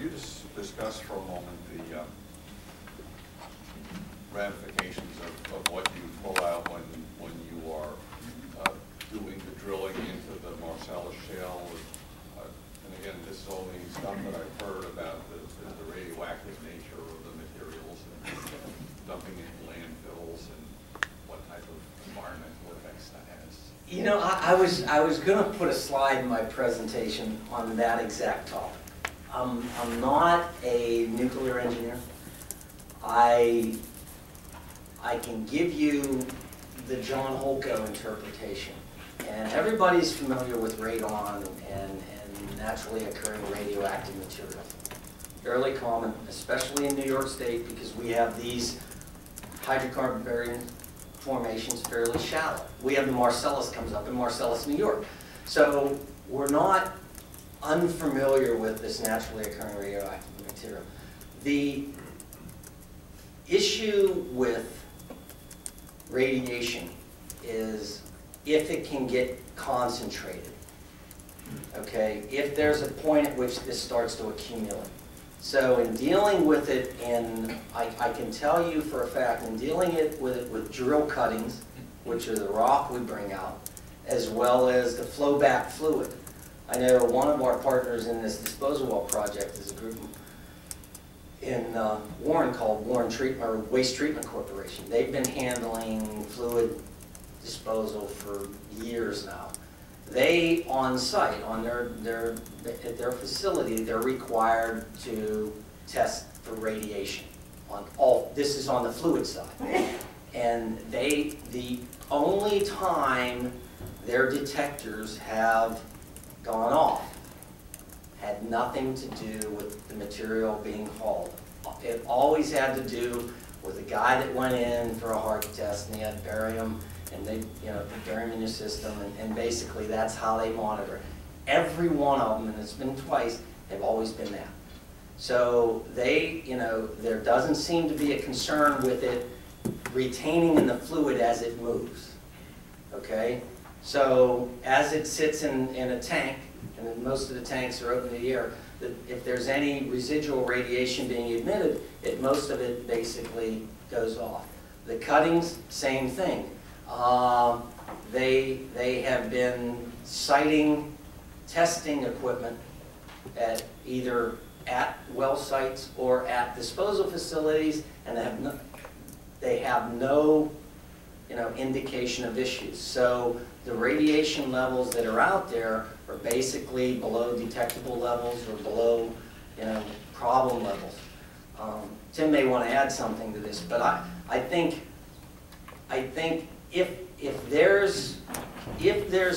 you just discuss for a moment the ramifications of what you pull out when you are doing the drilling into the Marcellus shale? And again, this is only stuff that I've heard about the radioactive nature of the materials and dumping in landfills and what type of environmental effects that has. You know, I was going to put a slide in my presentation on that exact topic. I'm not a nuclear engineer. I can give you the John Holko interpretation, and everybody's familiar with radon and naturally occurring radioactive materials. Fairly common, especially in New York State, because we have these hydrocarbon-bearing formations fairly shallow. We have the Marcellus comes up in Marcellus, New York. So we're not unfamiliar with this naturally occurring radioactive material. The issue with radiation is if it can get concentrated, okay? If there's a point at which this starts to accumulate. So in dealing with it, I can tell you for a fact, in dealing with it with drill cuttings, which are the rock we bring out, as well as the flowback fluid. I know one of our partners in this disposal well project is a group in Warren called Warren Waste Treatment Corporation. They've been handling fluid disposal for years now. They, on site, on at their facility, they're required to test for radiation. This is on the fluid side. And the only time their detectors have gone off had nothing to do with the material being hauled. It always had to do with a guy that went in for a heart test and he had barium, and they, barium in your system, and basically that's how they monitor it. Every one of them, and it's been twice, they've always been that. So there doesn't seem to be a concern with it retaining in the fluid as it moves. Okay? So as it sits in a tank, and then most of the tanks are open to the air, if there's any residual radiation being emitted, most of it basically goes off. The cuttings, same thing. They have been siting testing equipment at either at well sites or at disposal facilities, and they have no indication of issues. So the radiation levels that are out there are basically below detectable levels or below problem levels. Tim may want to add something to this, but I think if there's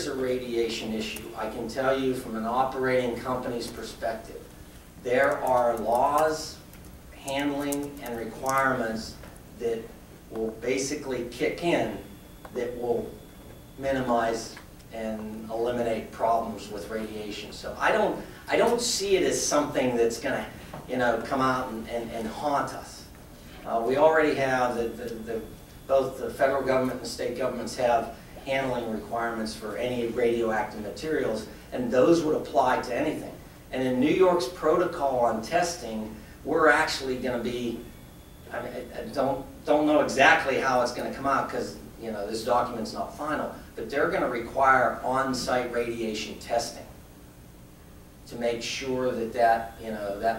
a radiation issue, I can tell you from an operating company's perspective, there are laws, handling, and requirements that will basically kick in that will minimize and eliminate problems with radiation. So I don't see it as something that's going to come out and haunt us. We already have both the federal government and the state governments have handling requirements for any radioactive materials, and those would apply to anything. And in New York's protocol on testing, we're actually going to be, I don't know exactly how it's going to come out because this document's not final, but they're going to require on-site radiation testing to make sure that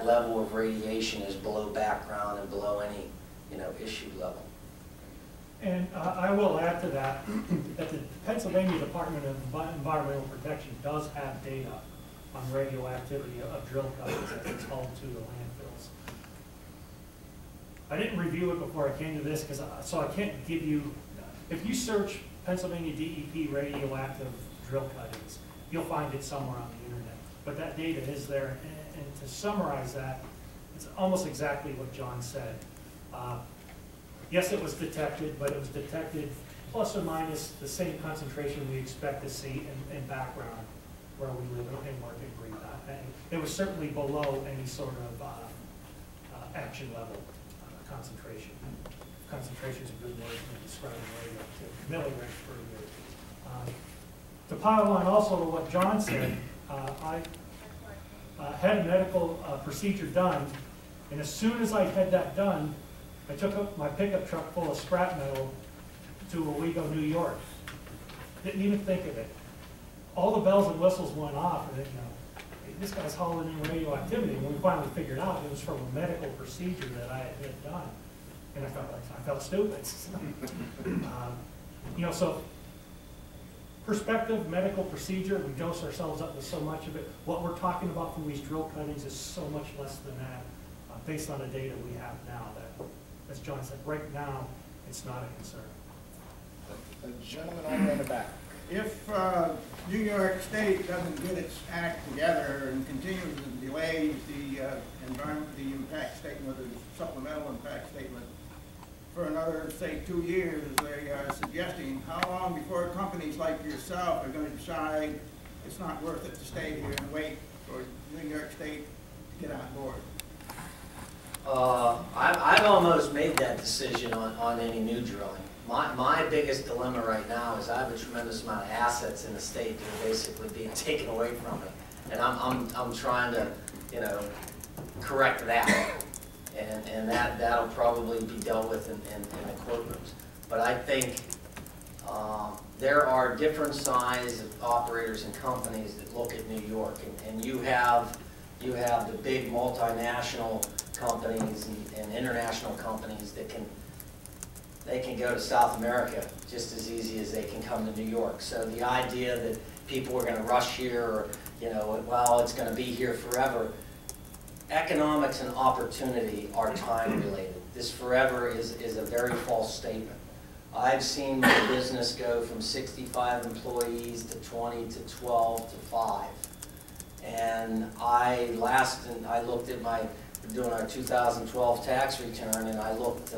level of radiation is below background and below any issue level. And I will add to that that the Pennsylvania Department of Environmental Protection does have data on radioactivity of drill cuttings as it's hauled to the landfills. I didn't review it before I came to this, so I can't give you. If you search Pennsylvania DEP radioactive drill cuttings, you'll find it somewhere on the internet. But that data is there, and to summarize that, it's almost exactly what John said. Yes, it was detected, but it was detected plus or minus the same concentration we expect to see in background where we live and work and breathe. And it was certainly below any sort of action level concentration. Concentration is a good word for describing radioactivity, milligrams per year. To pile on also to what John said, I had a medical procedure done, and as soon as I had that done, I took up my pickup truck full of scrap metal to Owego, New York. Didn't even think of it. All the bells and whistles went off, and hey, this guy's hauling in radioactivity. And we finally figured out it was from a medical procedure that I had done, and I felt stupid. So perspective, medical procedure, we dose ourselves up with so much of it. What we're talking about from these drill cuttings is so much less than that, based on the data we have now. That, as John said, right now it's not a concern. The gentleman over in the back. If New York State doesn't get its act together and continues to delay the impact statement, the supplemental impact statement, for another, say, 2 years, they are suggesting, how long before companies like yourself are going to decide it's not worth it to stay here and wait for New York State to get on board? I've almost made that decision on any new drilling. My biggest dilemma right now is I have a tremendous amount of assets in the state that are basically being taken away from me, and I'm trying to, correct that, and that'll probably be dealt with in the courtrooms. But I think there are different size of operators and companies that look at New York, and you have the big multinational companies and international companies that they can go to South America just as easy as they can come to New York. So the idea that people are going to rush here, or well, it's going to be here forever. Economics and opportunity are time related. This forever is a very false statement. I've seen my business go from 65 employees to 20 to 12 to 5. And I looked at doing our 2012 tax return, and I looked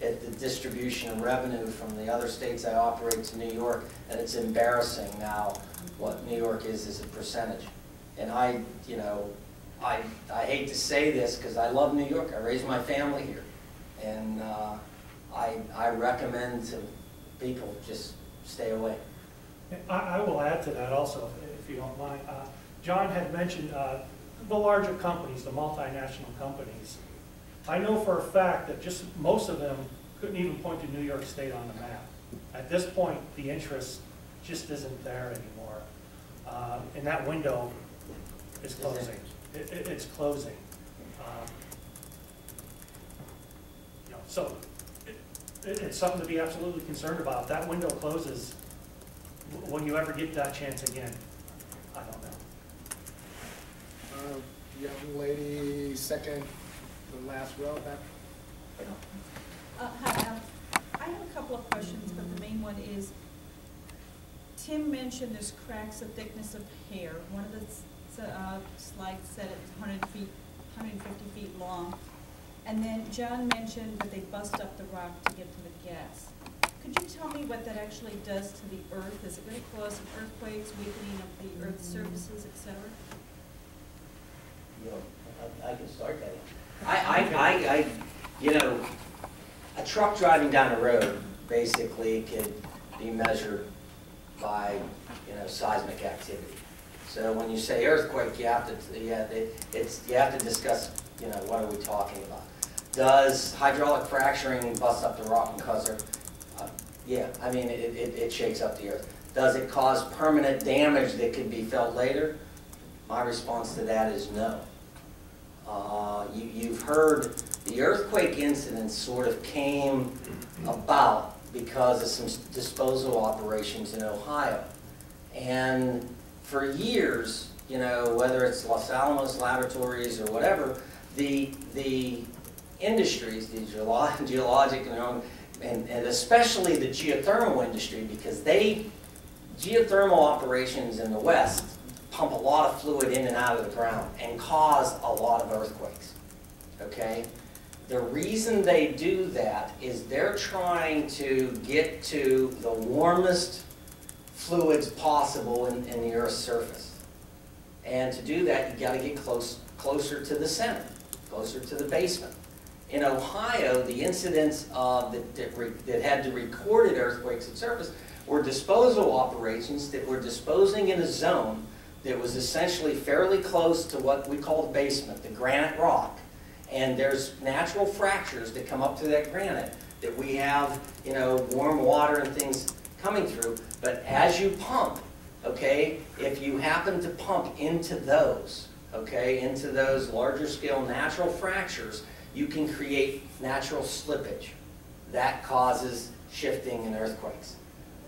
at the distribution of revenue from the other states I operate to New York, and it's embarrassing now what New York is a percentage. And I hate to say this because I love New York. I raised my family here, and I recommend to people just stay away. I will add to that also, if you don't mind. John had mentioned the larger companies, the multinational companies. I know for a fact that just most of them couldn't even point to New York State on the map. At this point, the interest just isn't there anymore. And that window is closing. It's closing. So it's something to be absolutely concerned about. If that window closes, will you ever get that chance again? I don't know. Young lady, second, the last row back. Hi, I have a couple of questions, but the main one is, Tim mentioned there's cracks of thickness of hair. One of the slides said it's 150 feet long. And then John mentioned that they bust up the rock to get to the gas. Could you tell me what that actually does to the earth? Is it going to cause earthquakes, weakening of the earth's surfaces, etc.? I can start that. A truck driving down a road basically could be measured by, seismic activity. So when you say earthquake, you have to discuss, what are we talking about? Does hydraulic fracturing bust up the rock and cause it? Yeah, I mean, it shakes up the earth. Does it cause permanent damage that could be felt later? My response to that is no. You've heard the earthquake incidents sort of came about because of some disposal operations in Ohio. And for years, whether it's Los Alamos Laboratories or whatever, the industries, the geologic and especially the geothermal industry, because geothermal operations in the West pump a lot of fluid in and out of the ground and cause a lot of earthquakes, okay? The reason they do that is they're trying to get to the warmest fluids possible in the Earth's surface. And to do that, you got to get closer to the center, closer to the basement. In Ohio, the incidents that had the recorded earthquakes at surface were disposal operations that were disposing in a zone that was essentially fairly close to what we call the basement, the granite rock. And there's natural fractures that come up through that granite that we have, you know, warm water and things coming through. But as you pump, okay, if you happen to pump into those, okay, into those larger scale natural fractures, you can create natural slippage. That causes shifting and earthquakes.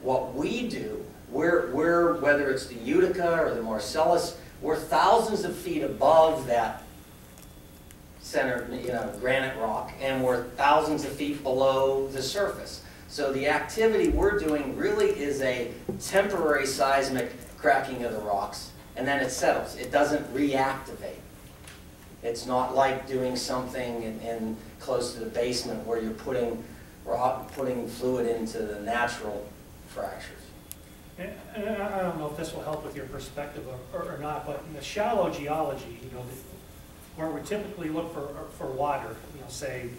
What we do, we're whether it's the Utica or the Marcellus, we're thousands of feet above that center, you know, granite rock, and we're thousands of feet below the surface. So the activity we're doing really is a temporary seismic cracking of the rocks, and then it settles. It doesn't reactivate. It's not like doing something in close to the basement where you're putting fluid into the natural fractures. And I don't know if this will help with your perspective or not, but in the shallow geology, you know, where we typically look for water, you know, say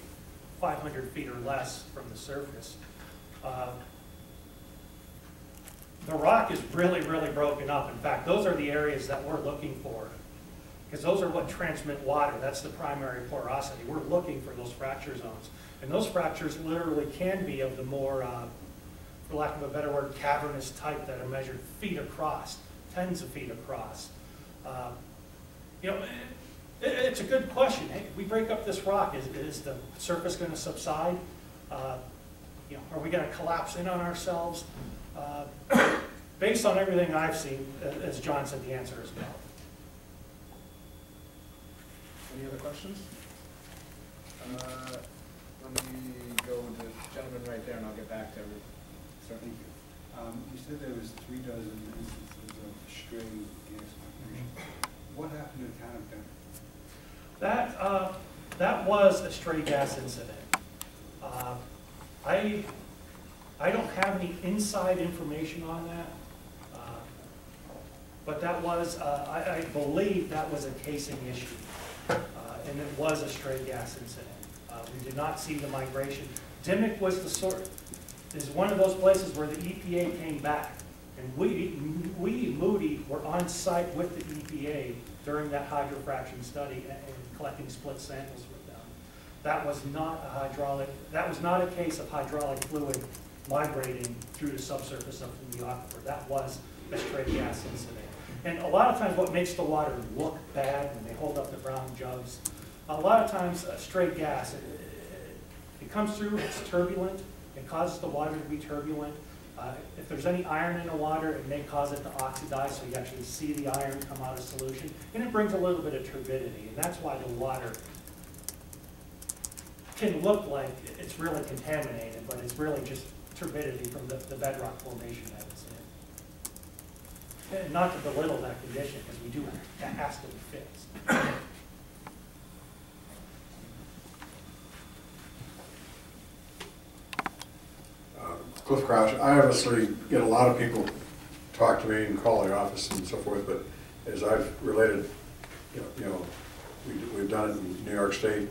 500 feet or less from the surface, the rock is really, really broken up. In fact, those are the areas that we're looking for, because those are what transmit water. That's the primary porosity. We're looking for those fracture zones. And those fractures literally can be of the more, for lack of a better word, cavernous type that are measured feet across, tens of feet across. You know, it's a good question. Hey, if we break up this rock, is the surface going to subside? You know, are we going to collapse in on ourselves? Based on everything I've seen, as John said, the answer is no. Any other questions? Let me go to the gentleman right there, and I'll get back to everyone. Sir. Thank you. You said there was 3 dozen instances of stray gas migration. What happened in town of Denver? That was a stray gas incident. I don't have any inside information on that, but that was, I believe that was a casing issue, and it was a stray gas incident. We did not see the migration. Dimmick was is one of those places where the EPA came back, and we Moody, were on site with the EPA during that hydrofraction study and collecting split samples with them. That was not a case of hydraulic fluid migrating through the subsurface of the aquifer. That was a stray gas incident. And a lot of times what makes the water look bad when they hold up the brown jugs, a lot of times stray gas, it comes through, it's turbulent, it causes the water to be turbulent. If there's any iron in the water, it may cause it to oxidize, so you actually see the iron come out of solution, and it brings a little bit of turbidity, and that's why the water can look like it's really contaminated, but it's really just turbidity from the bedrock formation that it's in. And not to belittle that condition, because that has to be fixed. Cliff Crouch. I obviously get a lot of people talk to me and call the office and so forth, but as I've related, we've done it in New York State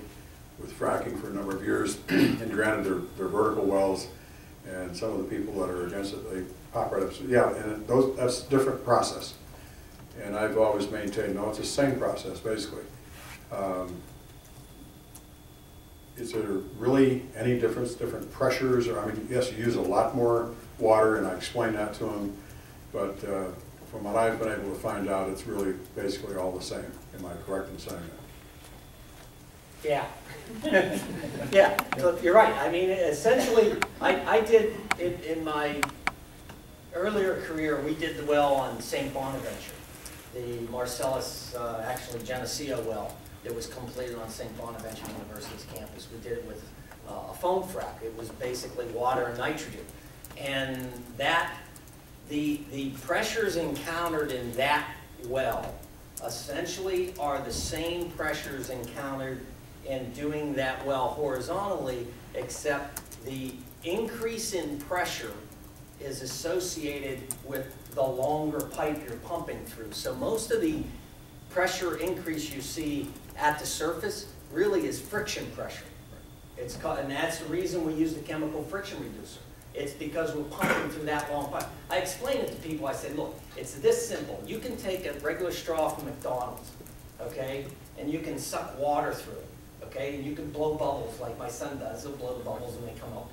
with fracking for a number of years, and granted they're vertical wells, and some of the people that are against it, they pop right up. So, yeah, and that's a different process. And I've always maintained, no, it's the same process, basically. Is there really any difference, different pressures? Or, I mean, yes, you use a lot more water, and I explained that to them, but from what I've been able to find out, it's really basically all the same. Am I correct in saying that? Yeah. Yeah, so you're right. I mean, essentially, I did, in my earlier career, we did the well on St. Bonaventure, the Marcellus, actually Geneseo well that was completed on St. Bonaventure University's campus. We did it with a foam frac. It was basically water and nitrogen. And the pressures encountered in that well essentially are the same pressures encountered in doing that well horizontally, except the increase in pressure is associated with the longer pipe you're pumping through. So most of the pressure increase you see at the surface really is friction pressure. It's called, and that's the reason we use the chemical friction reducer. It's because we're pumping through that long pipe. I explain it to people, I say, look, it's this simple. You can take a regular straw from McDonald's, okay, and you can suck water through it, okay, and you can blow bubbles like my son does. He'll blow the bubbles and they come up.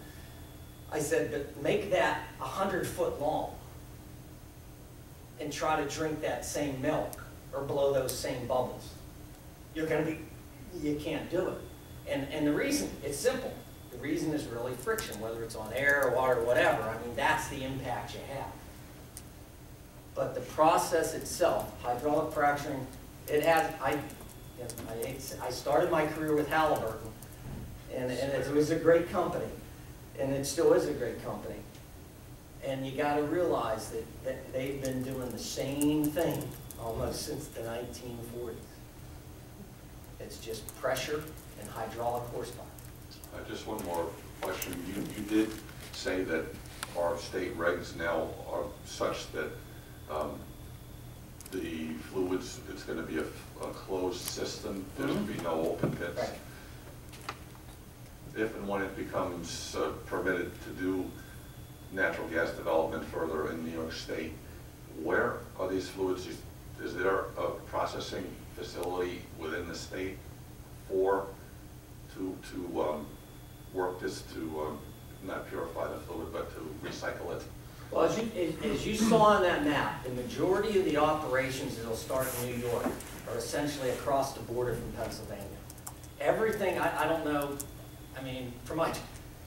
I said, but make that 100 foot long and try to drink that same milk or blow those same bubbles. You're going to be, you can't do it. And the reason, it's simple. The reason is really friction, whether it's on air or water or whatever. I mean, that's the impact you have. But the process itself, hydraulic fracturing, it has, I started my career with Halliburton, and it was a great company, and it still is a great company. And you got to realize that they've been doing the same thing almost since the 1940s. It's just pressure and hydraulic horsepower. Just one more question. You did say that our state regs now are such that the fluids, it's going to be a closed system. There's going to be no open pits. Right. If and when it becomes permitted to do natural gas development further in New York State, where are these fluids? Is there a processing facility within the state to work this to not purify the fluid but to recycle it? Well, as you saw on that map, the majority of the operations that will start in New York are essentially across the border from Pennsylvania. Everything, I don't know, I mean,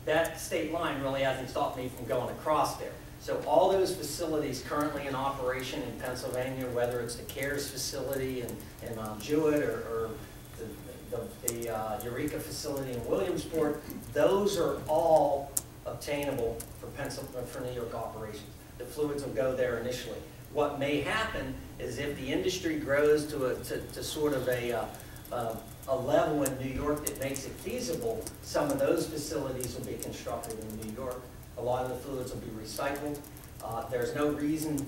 that state line really hasn't stopped me from going across there. So all those facilities currently in operation in Pennsylvania, whether it's the CARES facility in Mount Jewett or the Eureka facility in Williamsport, those are all obtainable for New York operations. The fluids will go there initially. What may happen is if the industry grows to sort of a level in New York that makes it feasible, some of those facilities will be constructed in New York. A lot of the fluids will be recycled. There's no reason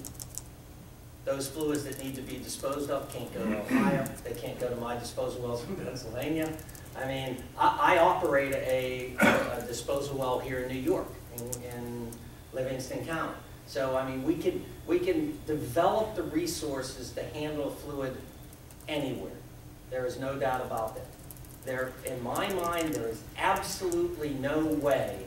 those fluids that need to be disposed of can't go to Ohio. They can't go to my disposal wells in Pennsylvania. I mean, I operate a disposal well here in New York, in Livingston County. So, I mean, we can develop the resources to handle fluid anywhere. There is no doubt about that. In my mind, there is absolutely no way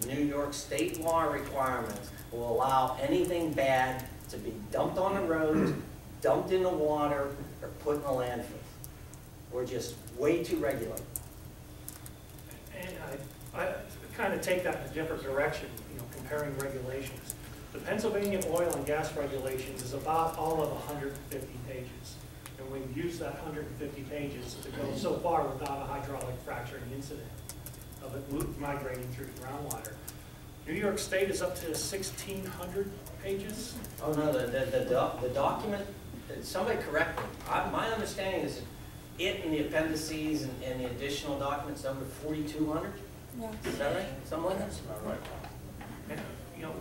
New York state law requirements will allow anything bad to be dumped on the roads, dumped in the water, or put in a landfill. We're just way too regulated. And I kind of take that in a different direction, comparing regulations. The Pennsylvania oil and gas regulations is about all of 150 pages. And we've used that 150 pages to go so far without a hydraulic fracturing incident of it migrating through groundwater. New York State is up to 1,600 pages. Oh no, the document, somebody correct me. My understanding is it and the appendices and the additional documents over 4,200? Yeah. Is that right? Something like that? That's not right. And,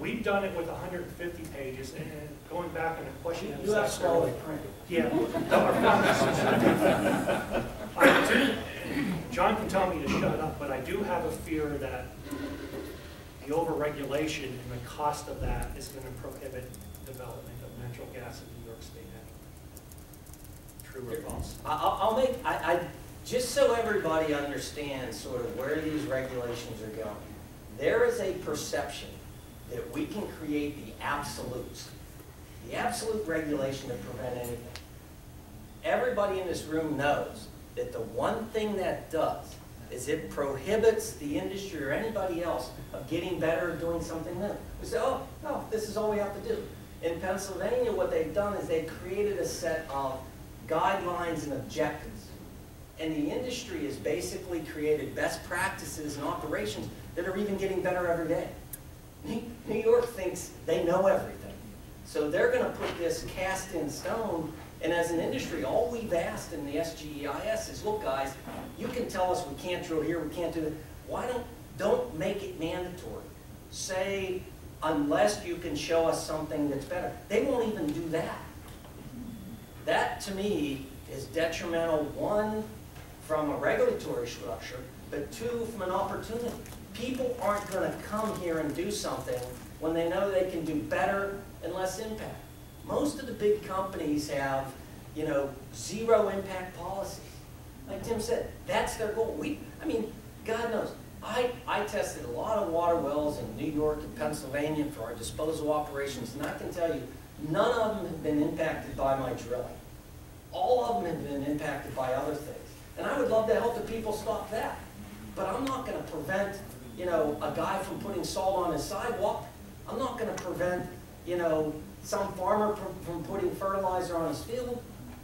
we've done it with 150 pages, and going back on the question that You was have asked quality earlier. print. Yeah. John can tell me to shut up, but I do have a fear that the overregulation and the cost of that is going to prohibit development of natural gas in New York State anyway. True or false? I'll make, just so everybody understands sort of where these regulations are going, there is a perception that we can create the absolute regulation to prevent anything. Everybody in this room knows that the one thing that does is it prohibits the industry or anybody else of getting better or doing something new. We say, oh, no, this is all we have to do. In Pennsylvania, what they've done is they've created a set of guidelines and objectives. And the industry has basically created best practices and operations that are even getting better every day. New York thinks they know everything. So they're going to put this cast in stone. And as an industry, all we've asked in the SGEIS is, look guys, you can tell us we can't drill here, we can't do that. Why don't make it mandatory? Say, unless you can show us something that's better. They won't even do that. That, to me, is detrimental, one, from a regulatory structure, but two, from an opportunity. People aren't going to come here and do something when they know they can do better and less impact. Most of the big companies have, you know, zero impact policies. Like Tim said, that's their goal. I mean, God knows, I tested a lot of water wells in New York and Pennsylvania for our disposal operations, and I can tell you, none of them have been impacted by my drilling. All of them have been impacted by other things. And I would love to help the people stop that. But I'm not going to prevent, you know, a guy from putting salt on his sidewalk. I'm not going to prevent, you know, some farmer from putting fertilizer on his field.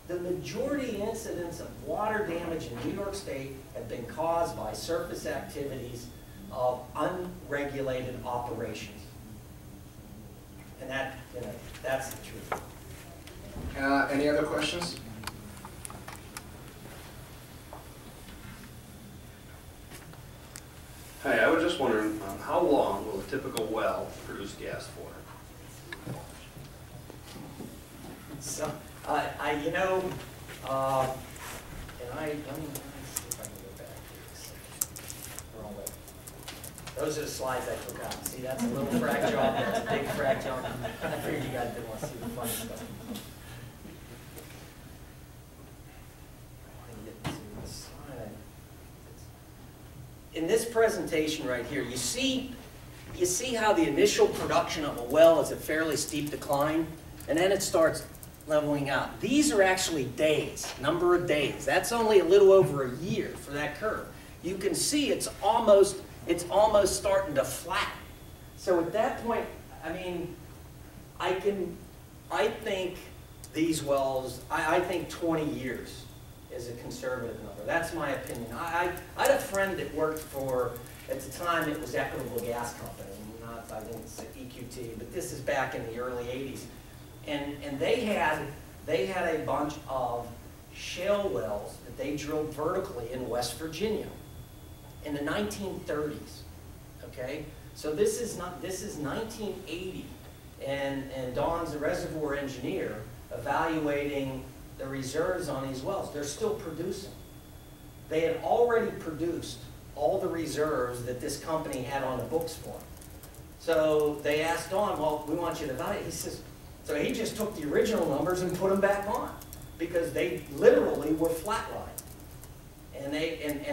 The majority incidents of water damage in New York State have been caused by surface activities of unregulated operations. And that, you know, that's the truth. Any other questions? Hi, I was just wondering, how long will a typical well produce gas for? So, you know, let me see if I can go back to this. Where all that- Those are the slides I took out. See, that's a little frac job, that's a big frac job. I figured you guys didn't want to see the fun stuff. I can get to this slide. In this presentation right here, you see how the initial production of a well is a fairly steep decline, and then it starts leveling out. These are actually days, number of days. That's only a little over a year for that curve. You can see it's almost starting to flatten. So at that point, I mean, I think these wells, I think 20 years is a conservative number. That's my opinion. I had a friend that worked for, at the time it was Equitable Gas Company, not, I think it's EQT, but this is back in the early 80s. And they had a bunch of shale wells that they drilled vertically in West Virginia in the 1930s. Okay, so this is 1980, and Don's a reservoir engineer evaluating the reserves on these wells. They're still producing. They had already produced all the reserves that this company had on the books for them. So they asked Don, well, we want you to evaluate. He says. So he just took the original numbers and put them back on because they literally were flatlined. And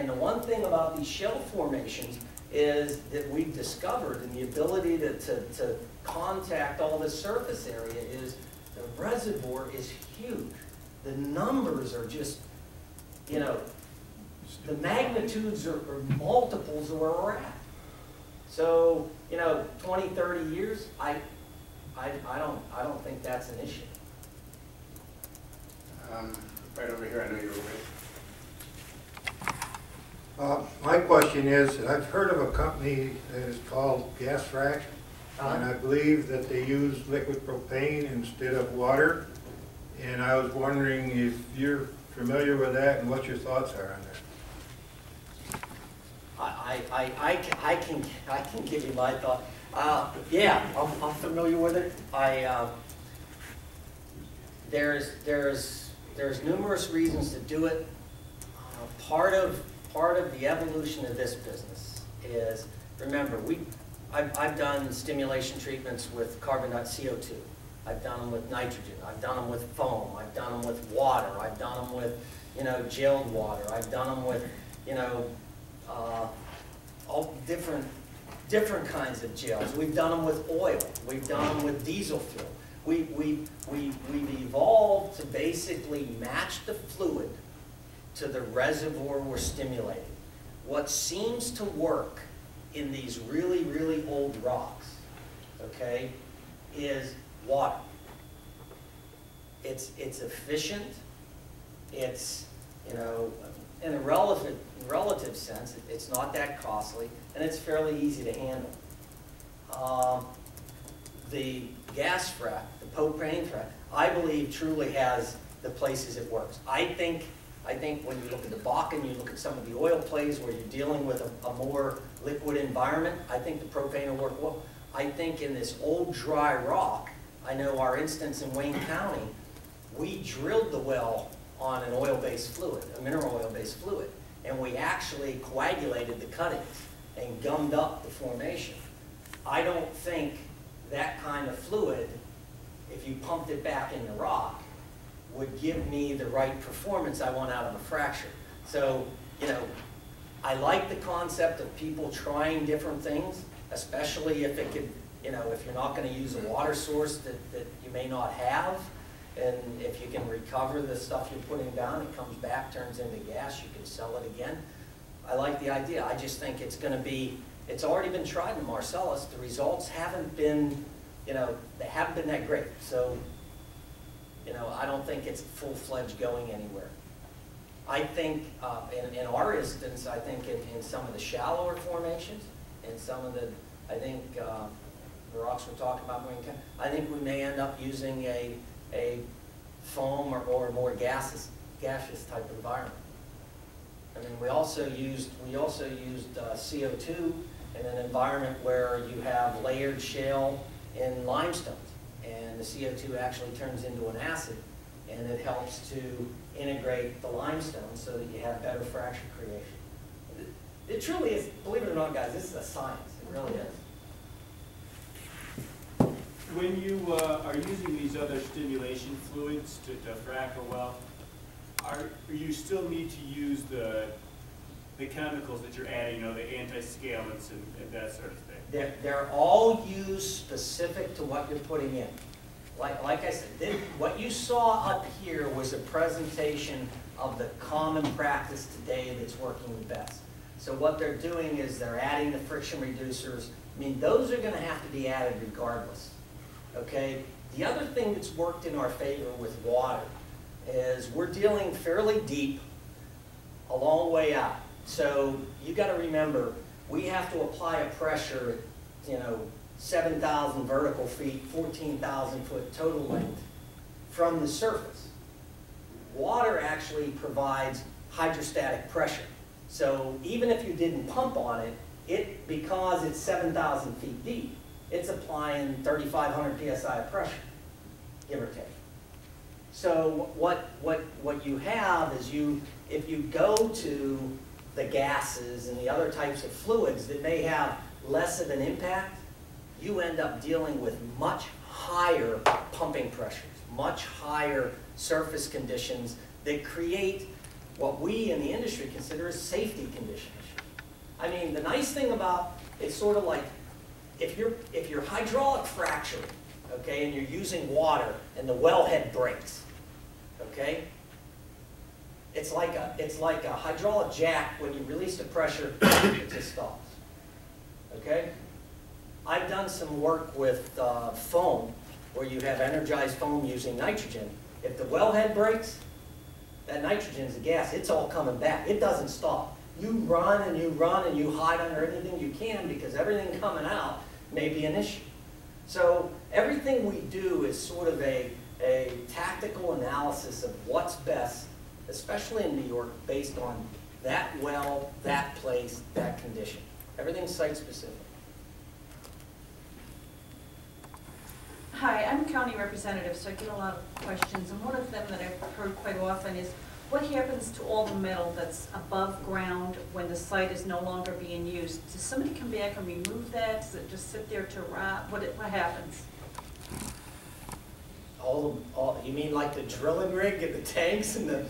the one thing about these shale formations is that we've discovered, and the ability to contact all this surface area, is the reservoir is huge. The numbers are just, you know, the magnitudes are multiples of where we're at. So, you know, 20, 30 years, I don't think that's an issue. Right over here, I know you were waiting. My question is, I've heard of a company that is called Gas Frac, and I believe that they use liquid propane instead of water. And I was wondering if you're familiar with that and what your thoughts are on that. I can give you my thought. Yeah, I'm familiar with it. There's numerous reasons to do it. Part of the evolution of this business is, remember, I've done stimulation treatments with carbon CO2. I've done them with nitrogen. I've done them with foam. I've done them with water. I've done them with, you know, jailed water. I've done them with, you know, all different kinds of gels. We've done them with oil. We've done them with diesel fuel. We've evolved to basically match the fluid to the reservoir we're stimulating. What seems to work in these really, really old rocks, okay, is water. It's efficient. It's, you know, in a relative sense, it's not that costly, and it's fairly easy to handle. The gas frac, the propane frac, I believe truly has the places it works. I think when you look at the Bakken, you look at some of the oil plays where you're dealing with a more liquid environment, I think the propane will work well. I think in this old dry rock, I know our instance in Wayne County, we drilled the well on an oil-based fluid, a mineral oil-based fluid. And we actually coagulated the cuttings and gummed up the formation. I don't think that kind of fluid, if you pumped it back in the rock, would give me the right performance I want out of a fracture. So, you know, I like the concept of people trying different things, especially if it could, you know, if you're not going to use a water source that you may not have, and if you can recover the stuff you're putting down, it comes back, turns into gas, you can sell it again. I like the idea. I just think it's going to be, it's already been tried in Marcellus. The results haven't been, you know, they haven't been that great. So, you know, I don't think it's full-fledged going anywhere. I think, in our instance, I think in some of the shallower formations, and some of the, I think, the rocks we're talking about, I think we may end up using a foam or more gaseous type environment. I mean, we also used CO2 in an environment where you have layered shale in limestones, and the CO2 actually turns into an acid, and it helps to integrate the limestone so that you have better fracture creation. It truly is, believe it or not, guys, this is a science. It really is. When you are using these other stimulation fluids to frack a well, you still need to use the chemicals that you're adding, you know, the anti-scalants and that sort of thing? They're all used specific to what you're putting in. Like I said, what you saw up here was a presentation of the common practice today that's working the best. So what they're doing is they're adding the friction reducers. I mean, those are going to have to be added regardless. Okay? The other thing that's worked in our favor with water is we're dealing fairly deep a long way out. So you got to remember, we have to apply a pressure, you know, 7,000 vertical feet, 14,000 foot total length from the surface. Water actually provides hydrostatic pressure. So even if you didn't pump on it, because it's 7,000 feet deep, it's applying 3,500 psi of pressure, give or take. So what you have is if you go to the gases and the other types of fluids that may have less of an impact, you end up dealing with much higher pumping pressures, much higher surface conditions that create what we in the industry consider as safety conditions. I mean, the nice thing about it's sort of like if you're hydraulic fracturing, okay, and you're using water and the wellhead breaks, okay, it's like a hydraulic jack. When you release the pressure, it just stops. Okay. I've done some work with foam, where you have energized foam using nitrogen. If the wellhead breaks, that nitrogen is a gas. It's all coming back. It doesn't stop. You run and you run and you hide under anything you can because everything coming out may be an issue. So everything we do is sort of a tactical analysis of what's best, especially in New York, based on that well, that place, that condition. Everything's site-specific. Hi, I'm a county representative, so I get a lot of questions, and one of them that I've heard quite often is, what happens to all the metal that's above ground when the site is no longer being used? Does somebody come back and remove that? Does it just sit there to rot? What happens? You mean like the drilling rig and the tanks and the...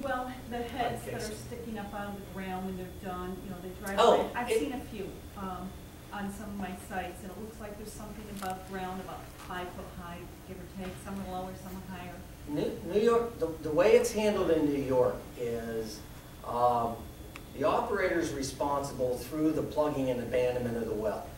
Well, the heads that are sticking up out of the ground when they're done, you know, they dry Oh, away. I've seen a few on some of my sites, and it looks like there's something above ground, about 5 foot high, give or take. Some are lower, some are higher. New York, the way it's handled in New York is the operator's responsible through the plugging and abandonment of the well.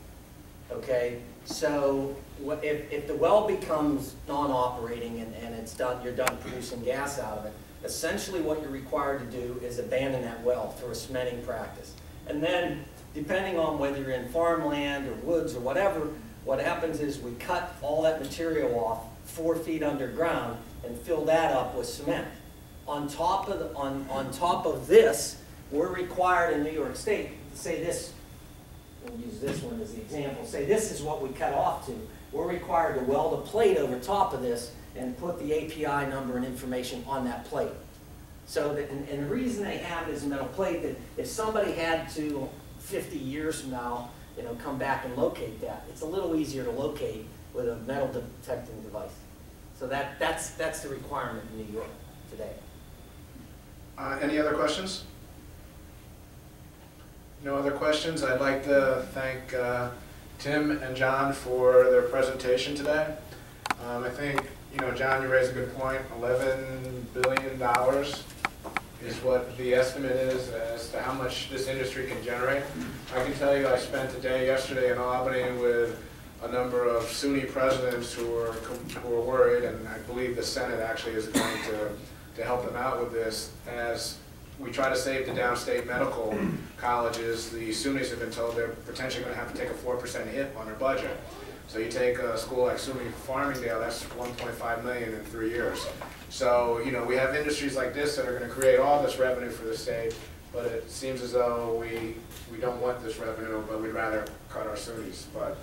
Okay, so if the well becomes non-operating and it's done, you're done producing gas out of it, essentially what you're required to do is abandon that well through a cementing practice. And then, depending on whether you're in farmland or woods or whatever, what happens is we cut all that material off 4 feet underground and fill that up with cement. On top of this, we're required in New York State to say this. We'll use this one as the example. Say this is what we cut off to. We're required to weld a plate over top of this and put the API number and information on that plate. So that, and the reason they have it as a metal plate, that if somebody had to, 50 years from now, you know, come back and locate that, it's a little easier to locate with a metal detecting device. So that's the requirement in New York today. Any other questions? No other questions? I'd like to thank Tim and John for their presentation today. I think, you know, John, you raised a good point. $11 billion is what the estimate is as to how much this industry can generate. I can tell you I spent a day yesterday in Albany with a number of SUNY presidents who were worried, and I believe the Senate actually is going to help them out with this. As we try to save the downstate medical colleges, the SUNYs have been told they're potentially going to have to take a 4% hit on their budget. So you take a school like SUNY Farmingdale, that's $1.5 million in 3 years. So, you know, we have industries like this that are going to create all this revenue for the state, but it seems as though we don't want this revenue, but we'd rather cut our SUNYs. But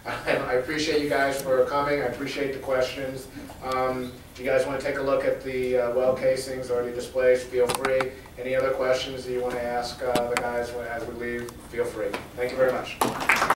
I appreciate you guys for coming. I appreciate the questions. If you guys want to take a look at the well casings or the displays, feel free. Any other questions that you want to ask the guys as we leave, feel free. Thank you very much.